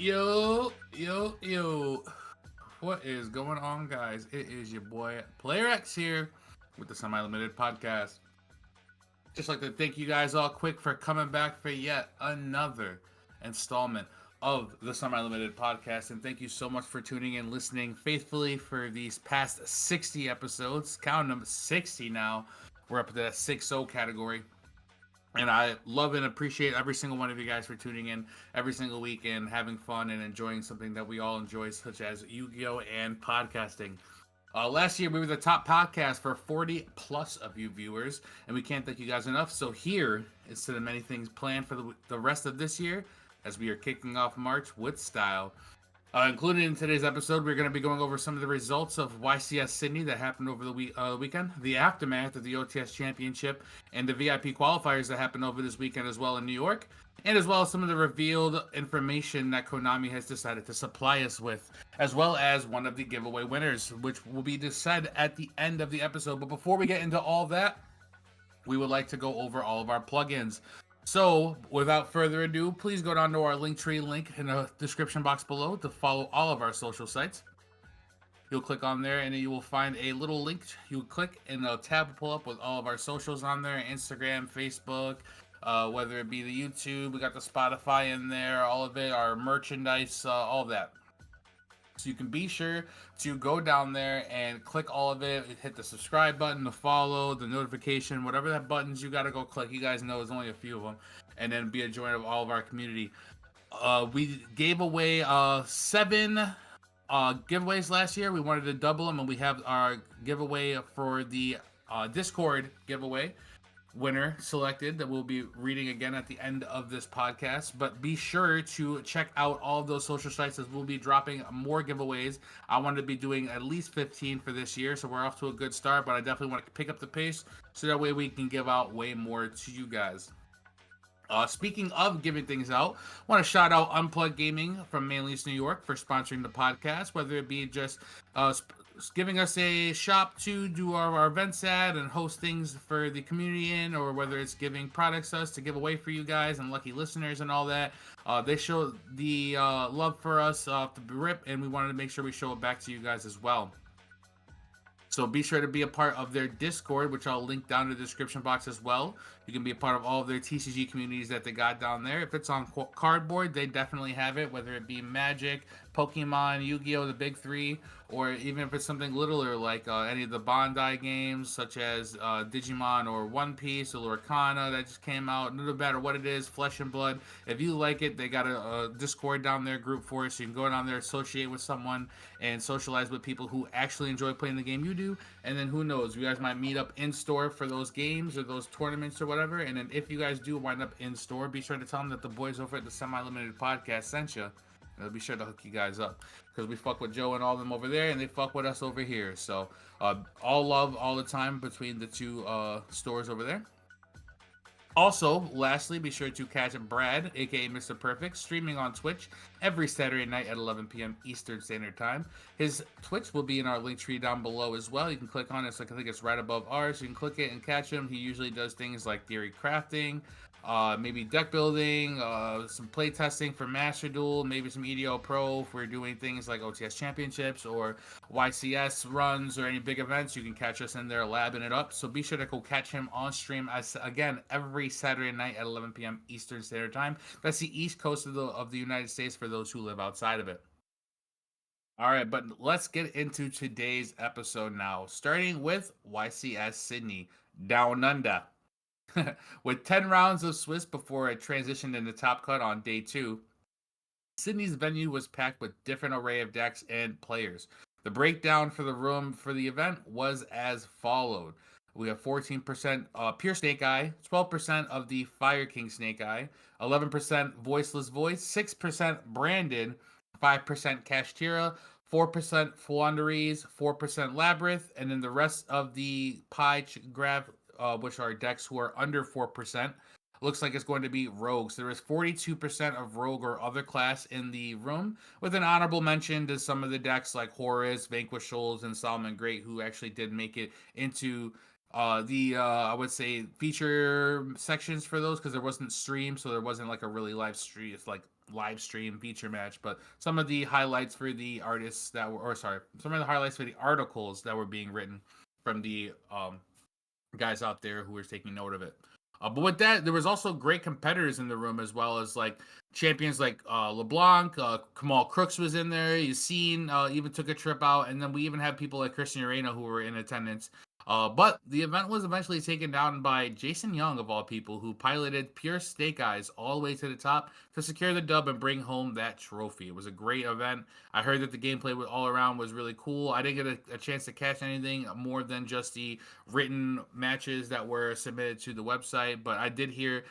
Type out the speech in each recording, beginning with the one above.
Yo. What is going on, guys? It is your boy Player X here with the Semi Limited Podcast. Just like to thank you guys all quick for coming back for yet another installment of the Semi Limited Podcast. And thank you so much for tuning in, listening faithfully for these past 60 episodes. Counting them 60 now. We're up to that 6-0 category. And I love and appreciate every single one of you guys for tuning in every single week and having fun and enjoying something that we all enjoy, such as Yu-Gi-Oh! And podcasting. Last year, we were the top podcast for 40 plus of you viewers, and we can't thank you guys enough. So here is to the many things planned for the rest of this year as we are kicking off March with style. Included in today's episode, we're going to be going over some of the results of YCS Sydney that happened over the weekend, the aftermath of the OTS Championship, and the VIP qualifiers that happened over this weekend as well in New York, and as well as some of the revealed information that Konami has decided to supply us with, as well as one of the giveaway winners, which will be decided at the end of the episode. But before we get into all that, we would like to go over all of our plugins. So, without further ado, please go down to our Linktree link in the description box below to follow all of our social sites. You'll click on there and you will find a little link. You click and a tab will pull up with all of our socials on there, Instagram, Facebook, whether it be the YouTube, we got the Spotify in there, all of it, our merchandise, all of that. So you can be sure to go down there and click all of it, hit the subscribe button, the follow, the notification, whatever that buttons you got to go click. You guys know there's only a few of them. And then be a joiner of all of our community. We gave away 7 giveaways last year. We wanted to double them, and we have our giveaway for the Discord giveaway winner selected that we'll be reading again at the end of this podcast. But be sure to check out all of those social sites as we'll be dropping more giveaways. I wanted to be doing at least 15 for this year, so we're off to a good start, but I definitely want to pick up the pace so that way we can give out way more to you guys. Speaking of giving things out, I want to shout out Unplugged Gaming from Manly's, New York for sponsoring the podcast, whether it be just giving us a shop to do our events at and host things for the community in, or whether it's giving products to us to give away for you guys and lucky listeners and all that. They show the love for us off the rip, and we wanted to make sure we show it back to you guys as well. So be sure to be a part of their Discord, which I'll link down in the description box as well. You can be a part of all of their TCG communities that they got down there. If it's on cardboard, they definitely have it, whether it be Magic, Pokemon, Yu-Gi-Oh! The Big Three, or even if it's something littler like any of the Bandai games, such as Digimon or One Piece or Lorcana that just came out. No matter what it is, Flesh and Blood. If you like it, they got a Discord down there group for it, so you can go down there, associate with someone, and socialize with people who actually enjoy playing the game you do. And then who knows, you guys might meet up in store for those games or those tournaments or whatever. And then if you guys do wind up in store, be sure to tell them that the boys over at the Semi Limited Podcast sent you. They'll be sure to hook you guys up because we fuck with Joe and all of them over there, and they fuck with us over here. So all love all the time between the two stores over there. Also, lastly, be sure to catch Brad, aka Mr. Perfect, streaming on Twitch every Saturday night at 11 p.m. Eastern Standard Time. His Twitch will be in our link tree down below as well. You can click on it, so I think it's right above ours. You can click it and catch him. He usually does things like theory crafting, maybe deck building, some play testing for Master Duel, maybe some EDO Pro if we're doing things like OTS Championships or YCS runs or any big events. You can catch us in there labbing it up. So be sure to go catch him on stream as again every Saturday night at 11 p.m. Eastern Standard Time. That's the East Coast of the United States for those who live outside of it. All right, but let's get into today's episode now, starting with YCS Sydney, Down Under. With 10 rounds of Swiss before it transitioned into Top Cut on day 2, Sydney's venue was packed with different array of decks and players. The breakdown for the room for the event was as followed. We have 14% Pure Snake Eye, 12% of the Fire King Snake Eye, 11% Voiceless Voice, 6% Brandon, 5% Kashtira, 4% Flaunderies, 4% Labyrinth, and then the rest of the pie graph, which are decks who are under 4%. Looks like it's going to be rogues. There is 42% of rogue or other class in the room, with an honorable mention to some of the decks like Horus, Vanquish Souls, and Solomon Great, who actually did make it into I would say feature sections for those because there wasn't stream, so there wasn't like a really live stream. It's like live stream feature match, but some of the highlights for the artists that were, or sorry, some of the highlights for the articles that were being written from the guys out there who were taking note of it. But with that, there was also great competitors in the room as well as like champions like LeBlanc, Kamal Crooks was in there. Yassine even took a trip out, and then we even had people like Christian Arena who were in attendance. But the event was eventually taken down by Jason Young, of all people, who piloted Pure Snake Eyes all the way to the top to secure the dub and bring home that trophy. It was a great event. I heard that the gameplay all around was really cool. I didn't get a chance to catch anything more than just the written matches that were submitted to the website, but I did hear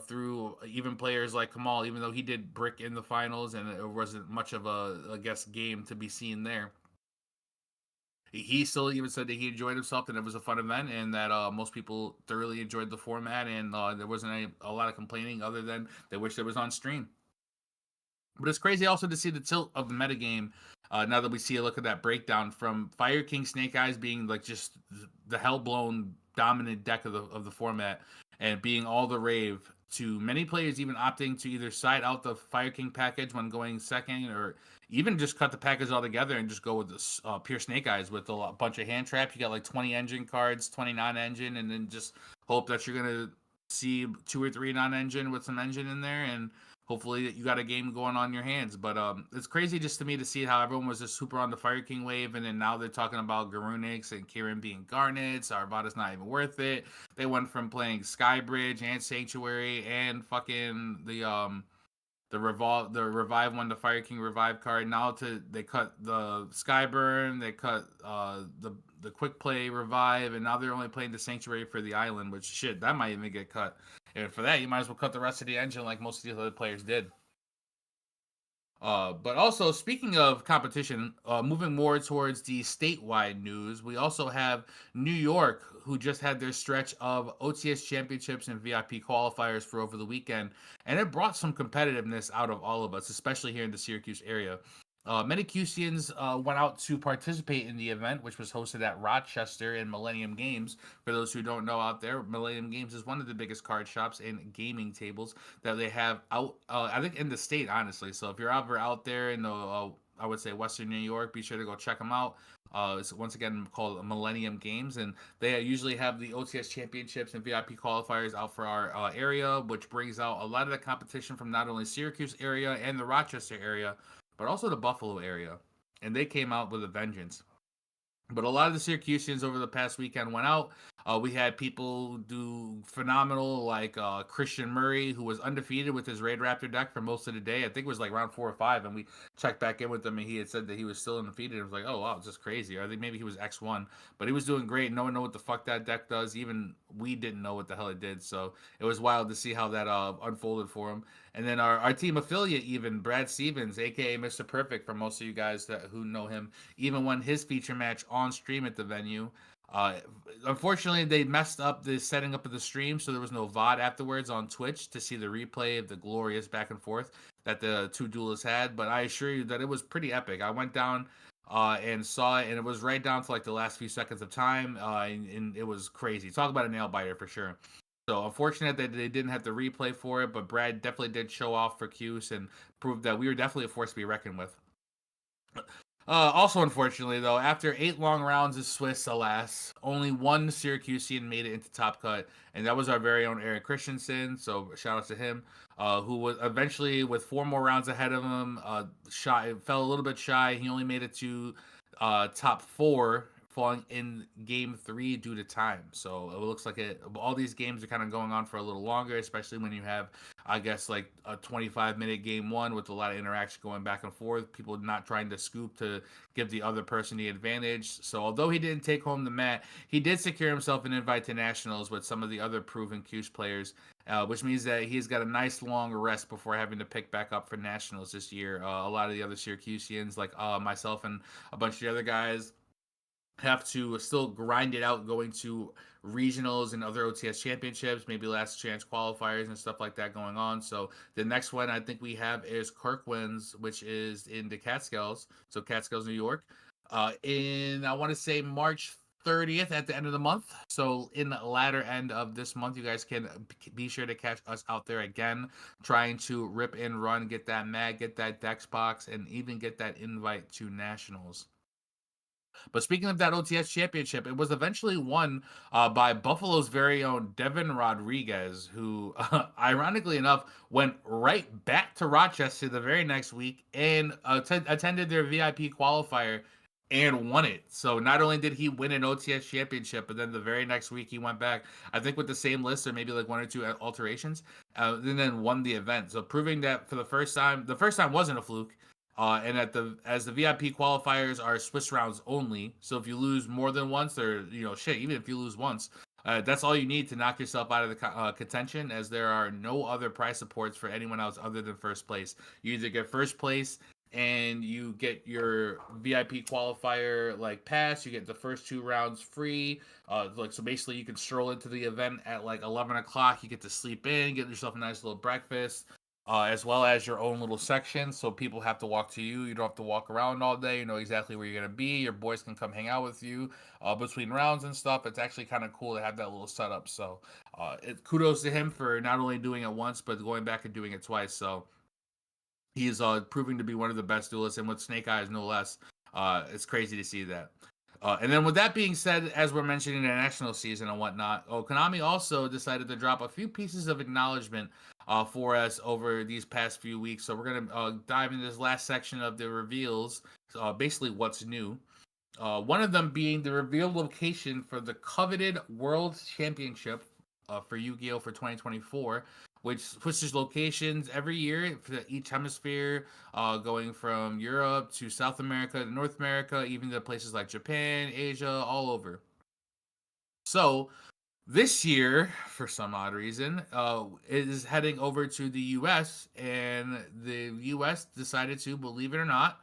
through even players like Kamal, even though he did brick in the finals and it wasn't much of a, I guess, game to be seen there. He still even said that he enjoyed himself and it was a fun event and that most people thoroughly enjoyed the format and there wasn't a lot of complaining other than they wish it was on stream. But it's crazy also to see the tilt of the metagame now that we see a look at that breakdown from Fire King Snake Eyes being like just the hellblown dominant deck of the format and being all the rave to many players even opting to either side out the Fire King package when going second or even just cut the package altogether and just go with this pure Snake Eyes with a bunch of hand trap. You got like 20 engine cards, 20 non-engine, and then just hope that you're going to see 2 or 3 non-engine with some engine in there and hopefully you got a game going on your hands. But it's crazy just to me to see how everyone was just super on the Fire King wave, and then now they're talking about Garunix and Kieran being Garnets. Arvada's not even worth it. They went from playing Skybridge and Sanctuary and fucking the revive one, the Fire King revive card. Now to they cut the Skyburn, they cut the quick play revive, and now they're only playing the Sanctuary for the island, which shit, that might even get cut. And for that, you might as well cut the rest of the engine like most of the other players did. But also, speaking of competition, moving more towards the statewide news, we also have New York, who just had their stretch of OTS championships and VIP qualifiers for over the weekend, and it brought some competitiveness out of all of us, especially here in the Syracuse area. Many Cusians went out to participate in the event, which was hosted at Rochester in Millennium Games. For those who don't know out there, Millennium Games is one of the biggest card shops and gaming tables that they have out, I think, in the state, honestly. So if you're ever out there in the, I would say, Western New York, be sure to go check them out. It's once again called Millennium Games, and they usually have the OTS championships and VIP qualifiers out for our area, which brings out a lot of the competition from not only Syracuse area and the Rochester area, but also the Buffalo area. And they came out with a vengeance. But a lot of the Syracusans over the past weekend went out. We had people do phenomenal, like Christian Murray, who was undefeated with his Raid Raptor deck for most of the day. I think it was like round 4 or 5, and we checked back in with him, and he had said that he was still undefeated. It was like, oh wow, it's just crazy. I think maybe he was X1, but he was doing great. No one knew what the fuck that deck does. Even we didn't know what the hell it did. So it was wild to see how that unfolded for him. And then our team affiliate, even Brad Stevens, aka Mr. Perfect, for most of you guys who know him, even won his feature match on stream at the venue. Uh, Unfortunately, they messed up the setting up of the stream, so there was no VOD afterwards on Twitch to see the replay of the glorious back and forth that the two duelists had. But I assure you that it was pretty epic. I went down and saw it, and it was right down to like the last few seconds of time, and it was crazy. Talk about a nail biter for sure. So unfortunate that they didn't have the replay for it, but Brad definitely did show off for Cuse and proved that we were definitely a force to be reckoned with. Also, unfortunately, though, after 8 long rounds of Swiss, alas, only one Syracusean made it into Top Cut, and that was our very own Eric Christensen. So shout out to him, who was eventually with 4 more rounds ahead of him, fell a little bit shy. He only made it to top 4, falling in game 3 due to time. So it looks like all these games are kind of going on for a little longer, especially when you have, I guess, like a 25-minute game 1 with a lot of interaction going back and forth, people not trying to scoop to give the other person the advantage. So although he didn't take home the mat, he did secure himself an invite to nationals with some of the other proven Cuse players, which means that he's got a nice long rest before having to pick back up for nationals this year. A lot of the other Syracusians, like myself and a bunch of the other guys, have to still grind it out going to regionals and other OTS championships, maybe last chance qualifiers and stuff like that going on. So the next one I think we have is Kirkwinds, which is in the Catskills, so Catskills, New York, in I want to say March 30th at the end of the month. So in the latter end of this month, you guys can be sure to catch us out there again, trying to rip and run, get that mag, get that Dex box, and even get that invite to nationals. But speaking of that OTS championship, it was eventually won by Buffalo's very own Devin Rodriguez, who, ironically enough, went right back to Rochester the very next week and attended their VIP qualifier and won it. So not only did he win an OTS championship, but then the very next week he went back, I think with the same list or maybe like one or two alterations, and then won the event. So proving that for the first time wasn't a fluke. And as the VIP qualifiers are Swiss rounds only, so if you lose more than once, or even if you lose once, that's all you need to knock yourself out of the contention. As there are no other prize supports for anyone else other than first place. You either get first place and you get your VIP qualifier like pass. You get the first 2 rounds free. So basically, you can stroll into the event at like 11 o'clock. You get to sleep in, get yourself a nice little breakfast as well as your own little section. So people have to walk to you. You don't have to walk around all day. You know exactly where you're going to be. Your boys can come hang out with you between rounds and stuff. It's actually kind of cool to have that little setup. So kudos to him for not only doing it once, but going back and doing it twice. So he is proving to be one of the best duelists, and with Snake Eyes, no less. It's crazy to see that. And then with that being said, as we're mentioning the national season and whatnot, Konami also decided to drop a few pieces of acknowledgement for us over these past few weeks. So we're going to dive into this last section of the reveals, basically what's new. One of them being the revealed location for the coveted World Championship for Yu-Gi-Oh! For 2024, which switches locations every year for each hemisphere, going from Europe to South America to North America, even to places like Japan, Asia, all over. So this year, for some odd reason, is heading over to the U.S., and the U.S. decided to, believe it or not,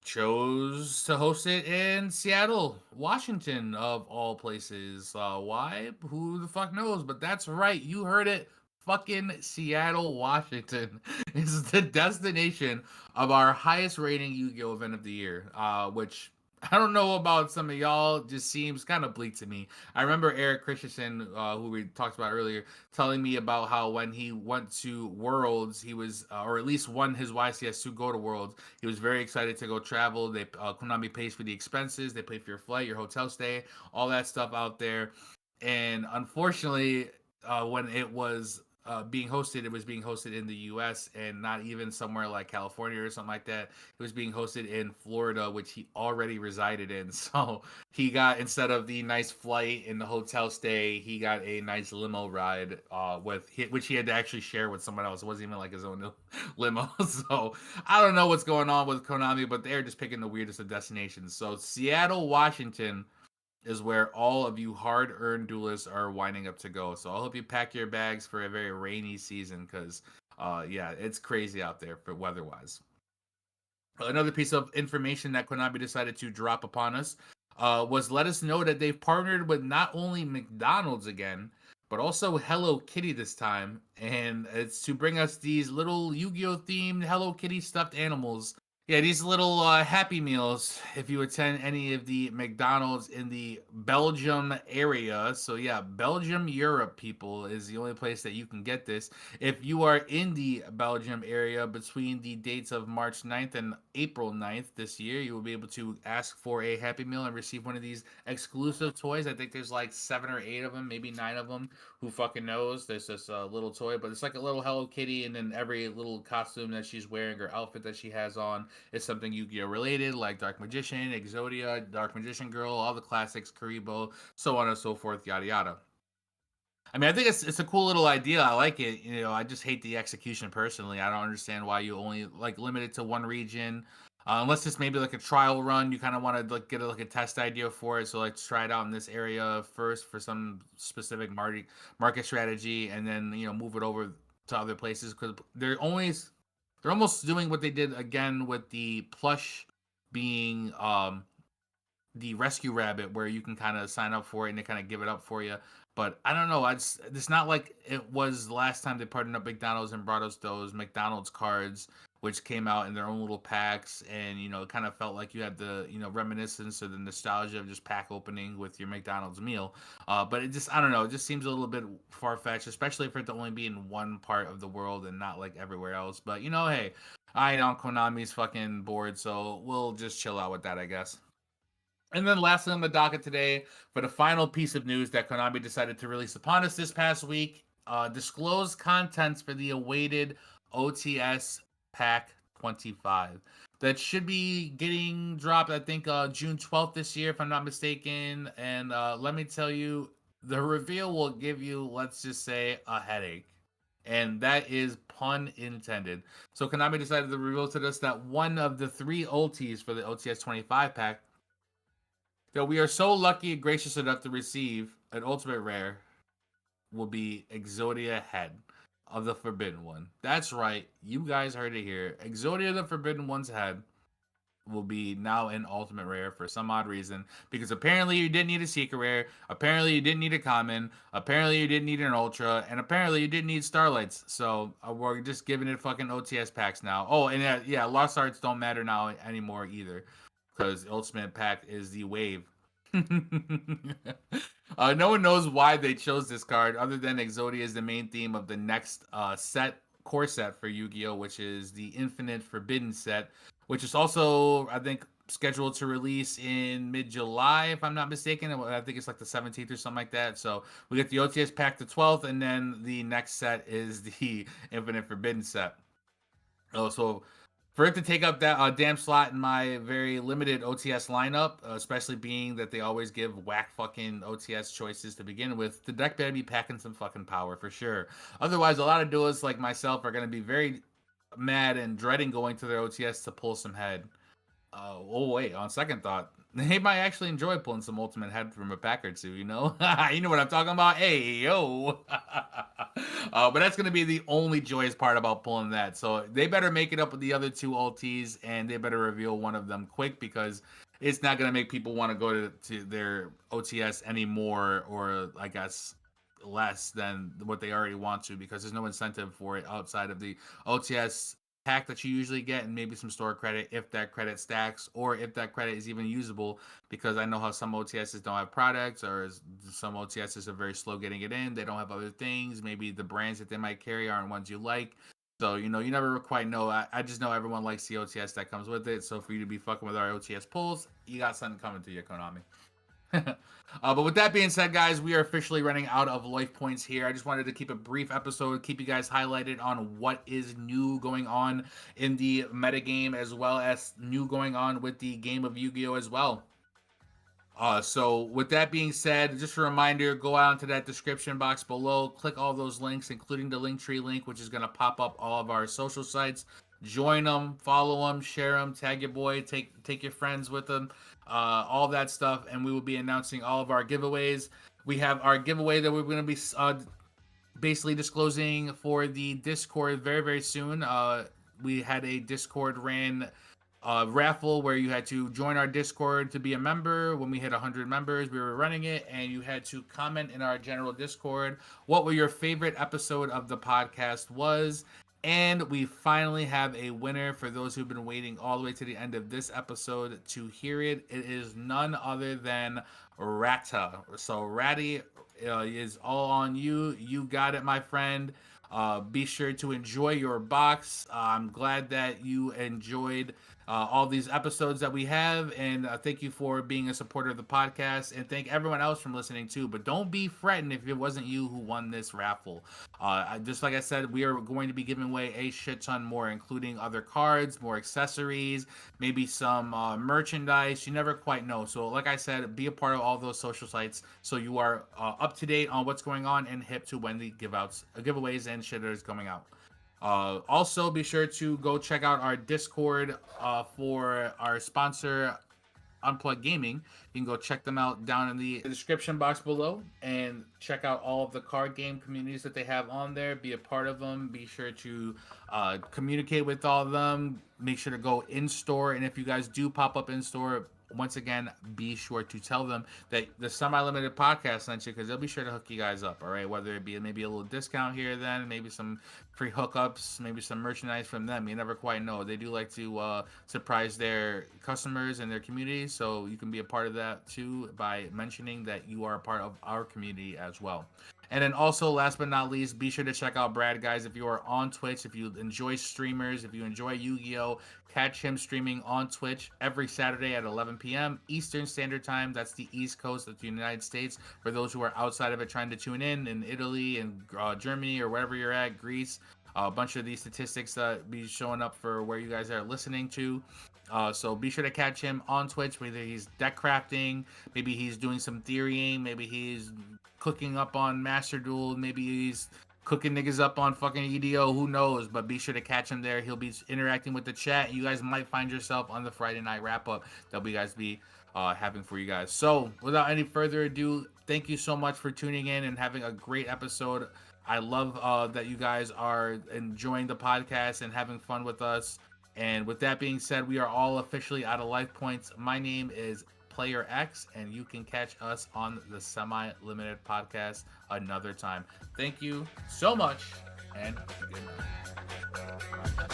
chose to host it in Seattle, Washington, of all places. Why? Who the fuck knows? But that's right. You heard it. Fucking Seattle, Washington is the destination of our highest rating Yu-Gi-Oh! Event of the year, which I don't know about some of y'all, just seems kind of bleak to me. I remember Eric Christensen, who we talked about earlier, telling me about how when he went to Worlds, he was, or at least won his YCS to go to Worlds, he was very excited to go travel. Konami pays for the expenses, they pay for your flight, your hotel stay, all that stuff out there. And unfortunately, when it was being hosted, it was being hosted in the U.S. and not even somewhere like California or something like that. It was being hosted in Florida, which he already resided in. So he got, instead of the nice flight and the hotel stay, he got a nice limo ride which he had to actually share with someone else. It wasn't even like his own limo. So I don't know what's going on with Konami, but they're just picking the weirdest of destinations. So Seattle, Washington is where all of you hard-earned duelists are winding up to go. So I hope you pack your bags for a very rainy season, because, yeah, it's crazy out there for weather-wise. Another piece of information that Konami decided to drop upon us was let us know that they've partnered with not only McDonald's again, but also Hello Kitty this time. And it's to bring us these little Yu-Gi-Oh! Themed Hello Kitty stuffed animals. Yeah, these little Happy Meals if you attend any of the McDonald's in the Belgium area. So yeah, Belgium, Europe, people, is the only place that you can get this. If you are in the Belgium area between the dates of March 9th and April 9th this year, you will be able to ask for a Happy Meal and receive one of these exclusive toys. I think there's like 7 or 8 of them, maybe 9 of them. Who fucking knows? There's this little toy, but it's like a little Hello Kitty, and then every little costume that she's wearing or outfit that she has on is something Yu-Gi-Oh! Related, like Dark Magician, Exodia, Dark Magician Girl, all the classics, Karibo, so on and so forth, yada yada. I mean, I think it's a cool little idea. I like it. I just hate the execution personally. I don't understand why you only like limit it to one region, unless it's maybe like a trial run. You kind of want to like get like a test idea for it. So like try it out in this area first for some specific market strategy, and then move it over to other places, because they're almost doing what they did again with the plush being the rescue rabbit, where you can kind of sign up for it and they kind of give it up for you. But I don't know, it's not like it was the last time they partnered up McDonald's and brought us those McDonald's cards which came out in their own little packs, and it kind of felt like you had the reminiscence or the nostalgia of just pack opening with your McDonald's meal. But it just, I don't know, it just seems a little bit far fetched, especially for it to only be in one part of the world and not like everywhere else. But hey, I ain't on Konami's fucking board, so we'll just chill out with that, I guess. And then lastly on the docket today, for the final piece of news that Konami decided to release upon us this past week, disclose contents for the awaited OTS Pack 25. That should be getting dropped, I think, June 12th this year, if I'm not mistaken. And let me tell you, the reveal will give you, let's just say, a headache. And that is pun intended. So Konami decided to reveal to us that one of the three ultis for the OTS 25 pack that we are so lucky and gracious enough to receive an ultimate rare will be Exodia Head of the Forbidden One. That's right, you guys heard it here. Exodia the Forbidden One's head will be now an ultimate rare for some odd reason, because apparently you didn't need a secret rare, apparently you didn't need a common, apparently you didn't need an ultra, and apparently you didn't need starlights. So we're just giving it fucking OTS packs now. Oh, and yeah, lost arts don't matter now anymore either, because ultimate pack is the wave. No one knows why they chose this card other than Exodia is the main theme of the next core set for Yu-Gi-Oh, which is the Infinite Forbidden set, which is also, I think, scheduled to release in mid-July, if I'm not mistaken. I think it's like the 17th or something like that. So we get the OTS pack the 12th, and then the next set is the Infinite Forbidden set. Oh, so for it to take up that damn slot in my very limited OTS lineup, especially being that they always give whack fucking OTS choices to begin with, the deck better be packing some fucking power for sure. Otherwise, a lot of duelists like myself are going to be very mad and dreading going to their OTS to pull some head. Oh wait, on second thought, they might actually enjoy pulling some ultimate head from a pack or two. You know what I'm talking about. Hey yo, but that's gonna be the only joyous part about pulling that. So they better make it up with the other two ultis, and they better reveal one of them quick, because it's not gonna make people want to go to their OTS anymore, or I guess less than what they already want to, because there's no incentive for it outside of the OTS pack that you usually get, and maybe some store credit if that credit stacks, or if that credit is even usable, because I know how some OTSs don't have products, or some OTSs are very slow getting it in. They don't have other things. Maybe the brands that they might carry aren't ones you like. So, you never quite know. I just know everyone likes the OTS that comes with it. So for you to be fucking with our OTS pulls, you got something coming to you, Konami. But with that being said, guys, we are officially running out of life points here. I just wanted to keep a brief episode, keep you guys highlighted on what is new going on in the metagame, as well as new going on with the game of Yu-Gi-Oh as well. So with that being said, just a reminder, go out into that description box below, click all those links, including the Linktree link, which is going to pop up all of our social sites. Join them, follow them, share them, tag your boy, take your friends with them, all that stuff, and we will be announcing all of our giveaways. We have our giveaway that we're going to be basically disclosing for the Discord very, very soon. We had a Discord ran raffle where you had to join our Discord to be a member. When we hit 100 members, we were running it, and you had to comment in our general Discord what were your favorite episode of the podcast was. And we finally have a winner for those who've been waiting all the way to the end of this episode to hear it. It is none other than Rata. So Ratty is all on you. You got it, my friend. Be sure to enjoy your box. I'm glad that you enjoyed all these episodes that we have, and thank you for being a supporter of the podcast, and thank everyone else from listening too. But don't be fretting if it wasn't you who won this raffle. Just like I said, we are going to be giving away a shit ton more, including other cards, more accessories, maybe some merchandise. You never quite know. So like I said, be a part of all those social sites so you are up to date on what's going on and hip to when the giveaways and shit is coming out. Also, be sure to go check out our Discord for our sponsor, Unplugged Gaming. You can go check them out down in the description box below, and check out all of the card game communities that they have on there. Be a part of them. Be sure to communicate with all of them. Make sure to go in store, and if you guys do pop up in store, once again, be sure to tell them that the semi-limited podcast sent you, because they'll be sure to hook you guys up. All right, whether it be maybe a little discount here, then maybe some free hookups, maybe some merchandise from them. You never quite know. They do like to surprise their customers and their community, so you can be a part of that too by mentioning that you are a part of our community as well. And then also, last but not least, be sure to check out Brad, guys. If you are on Twitch, if you enjoy streamers, if you enjoy Yu-Gi-Oh, catch him streaming on Twitch every Saturday at 11 p.m. Eastern Standard Time. That's the East Coast of the United States. For those who are outside of it trying to tune in Italy and Germany or wherever you're at, Greece, a bunch of these statistics that be showing up for where you guys are listening to. So be sure to catch him on Twitch, whether he's deck crafting, maybe he's doing some theorying, maybe he's cooking up on Master Duel, maybe he's cooking niggas up on fucking EDO, who knows? But be sure to catch him there. He'll be interacting with the chat. You guys might find yourself on the Friday night wrap up that we guys be having for you guys. So without any further ado, thank you so much for tuning in and having a great episode. I love that you guys are enjoying the podcast and having fun with us. And with that being said, we are all officially out of life points. My name is Player X, and you can catch us on the Semi-Limited podcast another time. Thank you so much, and good night.